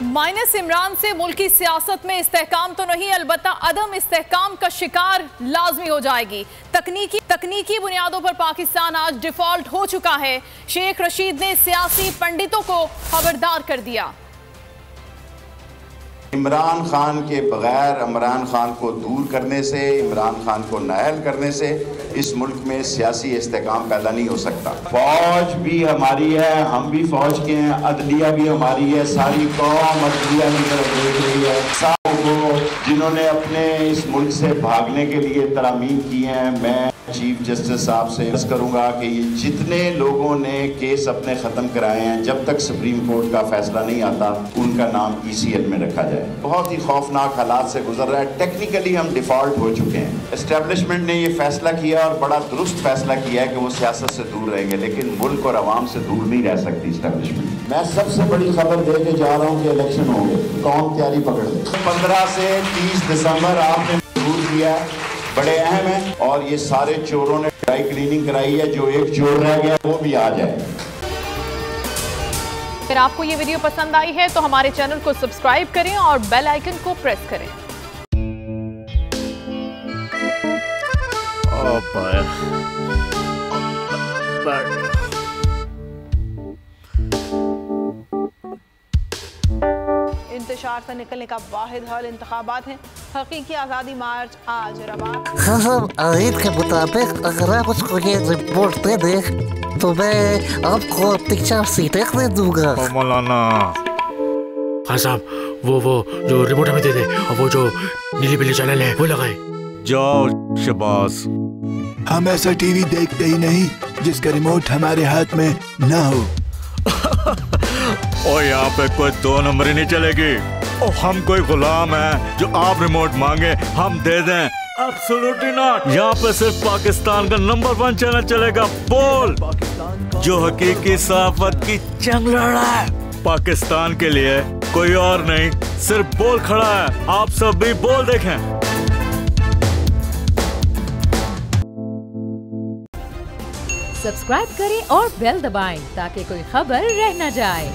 Minus Imran से मुल्क की सियासत में इस्तेहकाम तो नहीं, अलबत्ता अदम इस्तेहकाम का शिकार लाजमी हो जाएगी। तकनीकी बुनियादों पर पाकिस्तान आज डिफॉल्ट हो चुका है। शेख रशीद ने सियासी पंडितों को खबरदार कर दिया। इमरान खान के बगैर इमरान खान को दूर करने से, इमरान खान को नायल करने से इस मुल्क में सियासी इस्तेहकाम पैदा नहीं हो सकता। फौज भी हमारी है, हम भी फौज के हैं, अदलिया भी हमारी है, सारी कौम अदलिया की तरफ देख रही है। सबको जिन्होंने अपने इस मुल्क से भागने के लिए तरामीम की हैं, मैं चीफ जस्टिस साहब से अर्ज करूंगा कि ये जितने लोगों ने केस अपने ख़त्म कराए हैं, जब तक सुप्रीम कोर्ट का फैसला नहीं आता उनका नाम ECL में रखा जाए। बहुत ही खौफनाक हालात से गुजर रहा है। टेक्निकली हम डिफॉल्ट हो चुके हैं। एस्टेब्लिशमेंट ने ये फैसला किया और बड़ा दुरुस्त फैसला किया है कि वो सियासत से दूर रहेंगे, लेकिन मुल्क और आवाम से दूर नहीं रह सकती एस्टेब्लिशमेंट। मैं सबसे बड़ी खबर दे के जा रहा हूँ कि इलेक्शन होंगे, कौन तैयारी पकड़ ले। 15 से 30 दिसंबर आपने दूर किया, बड़े अहम है। और ये सारे चोरों ने ड्राई क्लीनिंग कराई है, जो एक चोर रह गया वो भी आ जाए। अगर आपको ये वीडियो पसंद आई है तो हमारे चैनल को सब्सक्राइब करें और बेल आइकन को प्रेस करें। इंतशार से निकलने का वाहिद हल इंतखाबात हैं। हकीकी आज़ादी मार्च आज रवा। हाँ, आयत के मुताबिक अगर आप उसको ये रिपोर्ट दे दें तो मैं आपको 3-4 सीटें दे दूंगा। मौलाना हाँ साहब, वो जो रिपोर्ट हमें दे दे और वो जो नीली पीली चैनल है वो लगाए। जाओ शबास। हम ऐसा टीवी देखते ही नहीं जिसका रिमोट हमारे हाथ में ना हो। और यहाँ पे कोई 2 नंबर ही नहीं चलेगी। और हम कोई गुलाम है जो आप रिमोट मांगे हम दे दें? Absolutely not. यहाँ पे सिर्फ पाकिस्तान का नंबर 1 चैनल चलेगा, बोल, जो हकीकी सहाफत की जंग लड़ रहा है। पाकिस्तान के लिए कोई और नहीं, सिर्फ बोल खड़ा है। आप सब भी बोल देखें। सब्सक्राइब करें और बेल दबाएं ताकि कोई खबर रह न जाए।